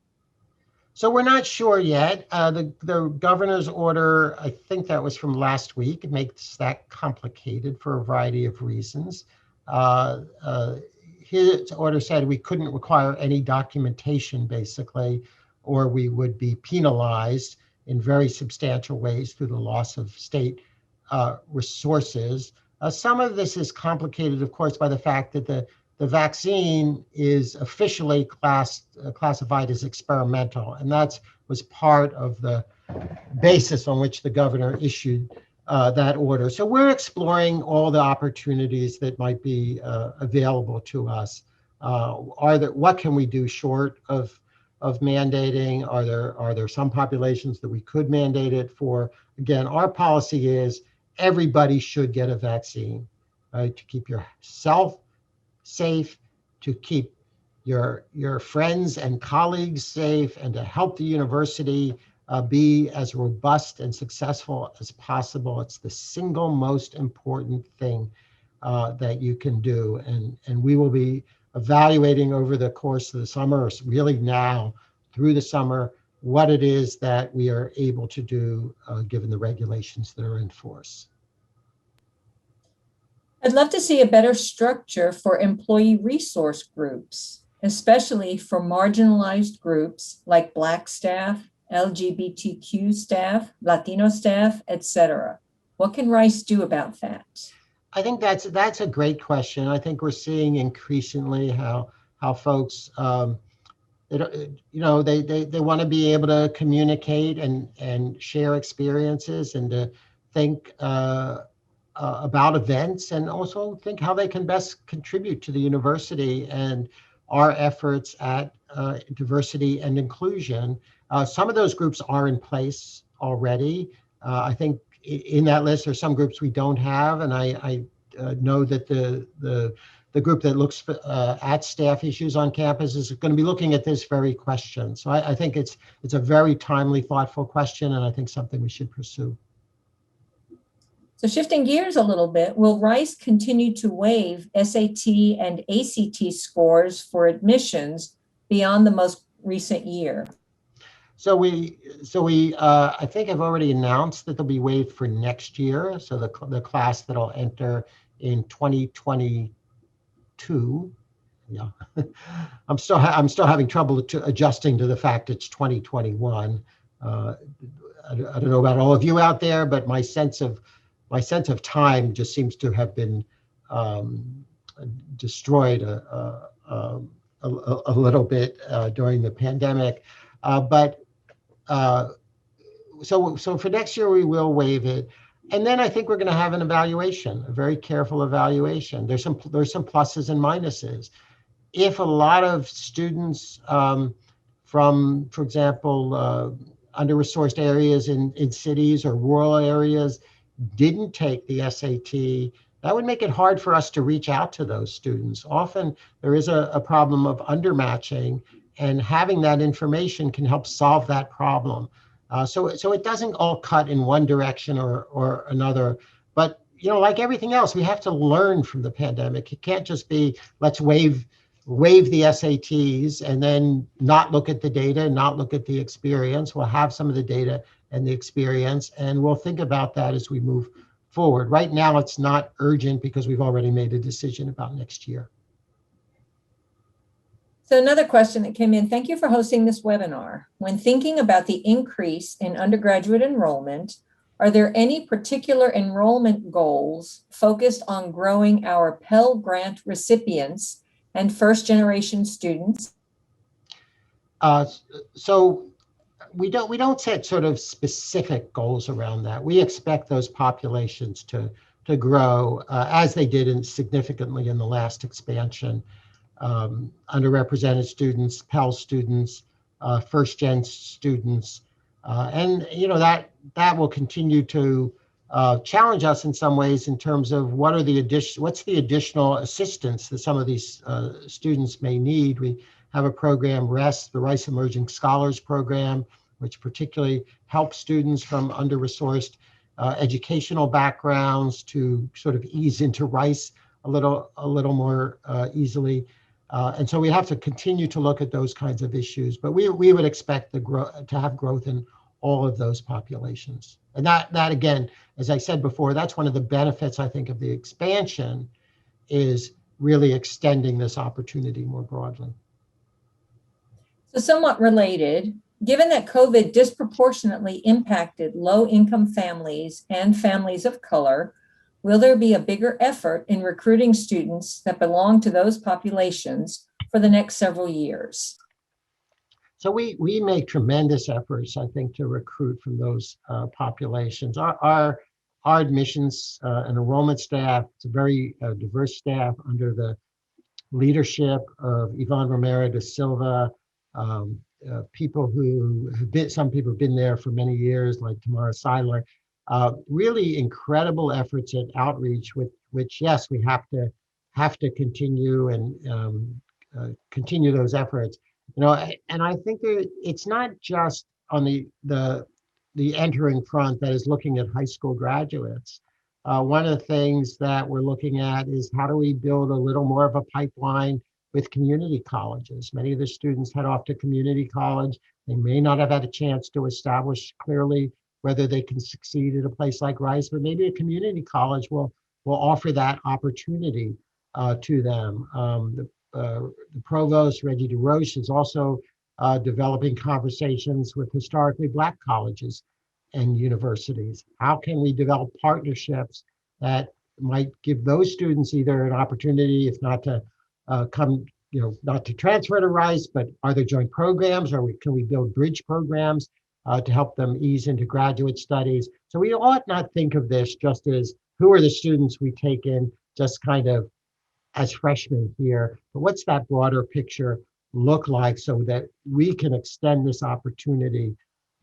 So we're not sure yet. The governor's order, I think that was from last week. It makes that complicated for a variety of reasons. His order said we couldn't require any documentation, basically, or we would be penalized in very substantial ways through the loss of state resources. Some of this is complicated, of course, by the fact that the vaccine is officially classified as experimental, and that was part of the basis on which the governor issued that order. So we're exploring all the opportunities that might be available to us. What can we do short of mandating? Are there some populations that we could mandate it for? Again, our policy is everybody should get a vaccine, right? To keep yourself safe, to keep your friends and colleagues safe, and to help the university be as robust and successful as possible. It's the single most important thing that you can do. And we will be evaluating over the course of the summer, or really now through the summer, what it is that we are able to do given the regulations that are in force. I'd love to see a better structure for employee resource groups, especially for marginalized groups like Black staff, LGBTQ staff, Latino staff, etc. What can Rice do about that? I think that's a great question. I think we're seeing increasingly how folks they want to be able to communicate and share experiences and to think about events and also think how they can best contribute to the university and our efforts at diversity and inclusion. Some of those groups are in place already. I think in that list there's some groups we don't have, and I know that the group that looks at staff issues on campus is going to be looking at this very question. So I think it's a very timely, thoughtful question, and I think something we should pursue. So shifting gears a little bit, will Rice continue to waive SAT and ACT scores for admissions beyond the most recent year? So we I think I've already announced that they'll be waived for next year. So the class that'll enter in 2022. Yeah, I'm still having trouble adjusting to the fact it's 2021. I don't know about all of you out there, but my sense of time just seems to have been destroyed a little bit during the pandemic. So for next year, we will waive it. And then I think we're going to have an evaluation, a very careful evaluation. There's some pluses and minuses. If a lot of students from, for example, under-resourced areas in cities or rural areas didn't take the SAT, that would make it hard for us to reach out to those students. Often there is a problem of undermatching, and having that information can help solve that problem. So it doesn't all cut in one direction or another. But like everything else, we have to learn from the pandemic. It can't just be let's waive the SATs and then not look at the data, not look at the experience. We'll have some of the data and the experience, and we'll think about that as we move forward. Right now, it's not urgent because we've already made a decision about next year. So another question that came in, thank you for hosting this webinar. When thinking about the increase in undergraduate enrollment, are there any particular enrollment goals focused on growing our Pell Grant recipients and first-generation students? So we don't set sort of specific goals around that. We expect those populations to grow as they did significantly in the last expansion. Underrepresented students, Pell students, first-gen students, and that will continue to challenge us in some ways in terms of what's the additional assistance that some of these students may need. We have a program, REST, the Rice Emerging Scholars Program, which particularly helps students from under-resourced educational backgrounds to sort of ease into Rice a little more easily. And so we have to continue to look at those kinds of issues, but we would expect to have growth in all of those populations. And that again, as I said before, that's one of the benefits, I think, of the expansion, is really extending this opportunity more broadly. So somewhat related, given that COVID disproportionately impacted low-income families and families of color, will there be a bigger effort in recruiting students that belong to those populations for the next several years? So we make tremendous efforts, I think, to recruit from those populations. Our admissions and enrollment staff, it's a very diverse staff under the leadership of Yvonne Romero da Silva, people who some people have been there for many years, like Tamara Seidler. Really incredible efforts at outreach, which yes, we have to continue and continue those efforts. And I think it's not just on the entering front that is looking at high school graduates. One of the things that we're looking at is how do we build a little more of a pipeline with community colleges. Many of the students head off to community college. They may not have had a chance to establish clearly whether they can succeed at a place like Rice, but maybe a community college will offer that opportunity to them. The provost, Reggie DeRoche, is also developing conversations with historically Black colleges and universities. How can we develop partnerships that might give those students either an opportunity, if not to come not to transfer to Rice, but are there joint programs, or can we build bridge programs to help them ease into graduate studies? So we ought not think of this just as who are the students we take in just kind of as freshmen here, but what's that broader picture look like so that we can extend this opportunity?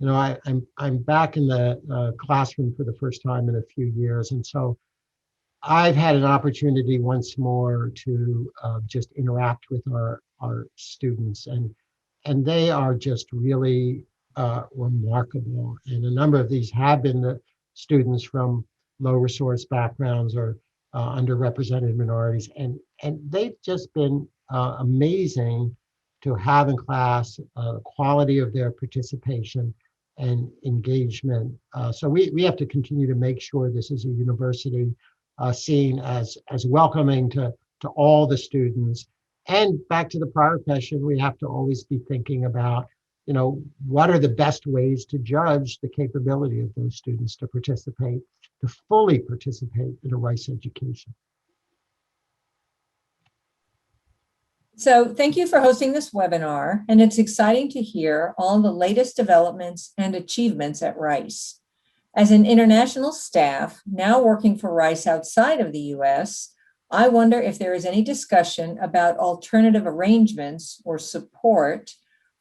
I'm back in the classroom for the first time in a few years, and so I've had an opportunity once more to just interact with our students, and they are just really remarkable. And a number of these have been the students from low resource backgrounds or underrepresented minorities, and they've just been amazing to have in class, the quality of their participation and engagement. So we have to continue to make sure this is a university seen as welcoming to all the students. And back to the prior question, we have to always be thinking about, what are the best ways to judge the capability of those students to participate, to fully participate in a Rice education. So thank you for hosting this webinar, and it's exciting to hear all the latest developments and achievements at Rice. As an international staff now working for Rice outside of the US, I wonder if there is any discussion about alternative arrangements or support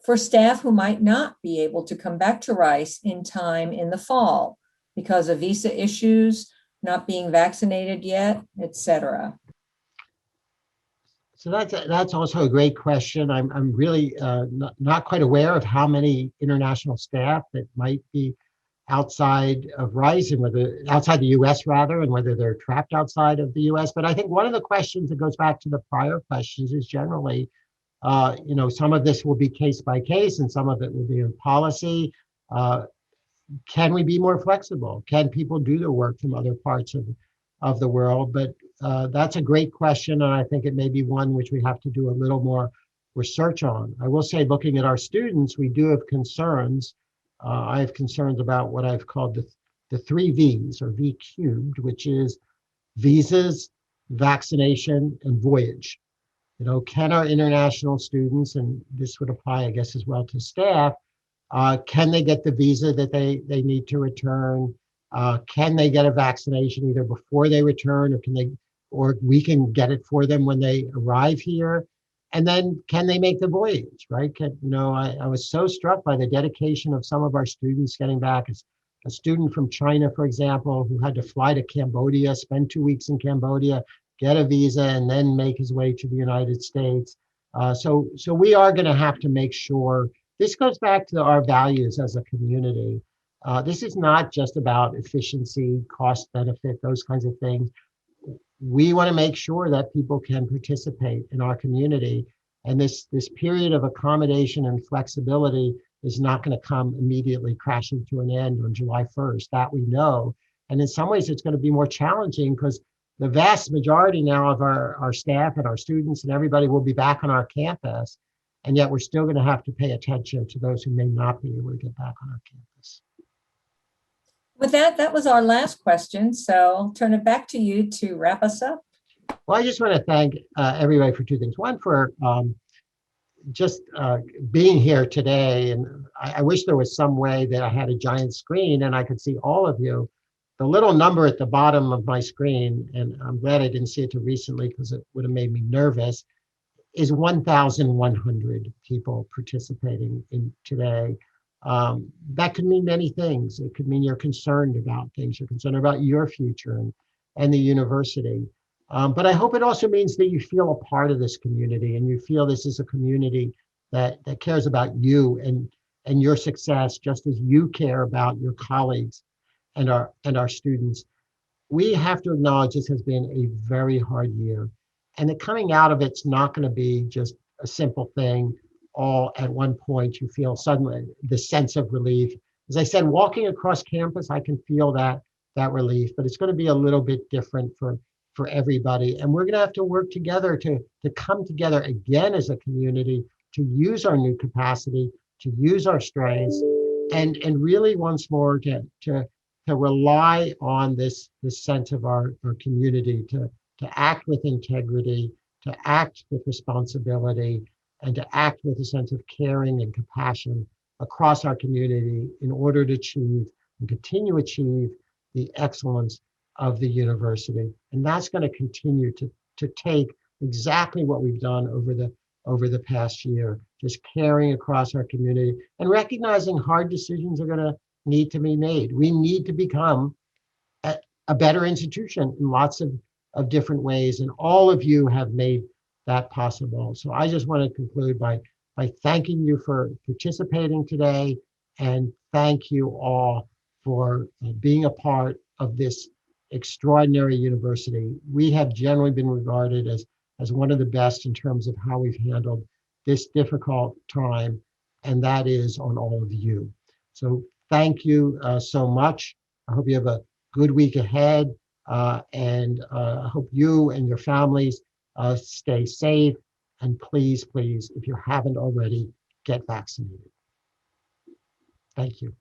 for staff who might not be able to come back to Rice in time in the fall because of visa issues, not being vaccinated yet, etc. So that's also a great question. I'm really not quite aware of how many international staff that might be outside of Rice, and whether outside the US rather, and whether they're trapped outside of the US. But I think one of the questions that goes back to the prior questions is generally, some of this will be case by case and some of it will be in policy. Can we be more flexible? Can people do their work from other parts of the world? But that's a great question, and I think it may be one which we have to do a little more research on. I will say, looking at our students, we do have concerns. I have concerns about what I've called the 3 V's, or V cubed, which is visas, vaccination, and voyage. Can our international students, and this would apply, I guess, as well to staff, can they get the visa that they need to return? Can they get a vaccination either before they return, or we can get it for them when they arrive here? And then can they make the voyage, right? I was so struck by the dedication of some of our students getting back. A student from China, for example, who had to fly to Cambodia, spend 2 weeks in Cambodia, get a visa, and then make his way to the United States. So we are going to have to make sure, this goes back to our values as a community. This is not just about efficiency, cost benefit, those kinds of things. We want to make sure that people can participate in our community. And this period of accommodation and flexibility is not going to come immediately crashing to an end on July 1st, that we know. And in some ways, it's going to be more challenging because the vast majority now of our staff and our students and everybody will be back on our campus. And yet we're still going to have to pay attention to those who may not be able to get back on our campus. With that was our last question. So I'll turn it back to you to wrap us up. Well, I just want to thank everybody for 2 things. One, for just being here today. And I wish there was some way that I had a giant screen and I could see all of you. The little number at the bottom of my screen, and I'm glad I didn't see it too recently because it would have made me nervous, is 1,100 people participating in today. That could mean many things. It could mean you're concerned about things. You're concerned about your future and the university. But I hope it also means that you feel a part of this community and you feel this is a community that cares about you and your success, just as you care about your colleagues and our students. We have to acknowledge this has been a very hard year. And the coming out of it's not going to be just a simple thing. All at one point, you feel suddenly the sense of relief. As I said, walking across campus, I can feel that relief, but it's going to be a little bit different for everybody. And we're going to have to work together to come together again as a community, to use our new capacity, to use our strengths, and really once more to rely on this sense of our community, to act with integrity to act with responsibility and to act with a sense of caring and compassion across our community in order to achieve and continue to achieve the excellence of the university. And that's going to continue to take exactly what we've done over the past year, just caring across our community and recognizing hard decisions are going to need to be made. We need to become a better institution in lots of different ways, and all of you have made that possible. So I just want to conclude by thanking you for participating today, and thank you all for being a part of this extraordinary university. We have generally been regarded as one of the best in terms of how we've handled this difficult time, and that is on all of you. So thank you so much. I hope you have a good week ahead, and I hope you and your families stay safe. And please, please, if you haven't already, get vaccinated. Thank you.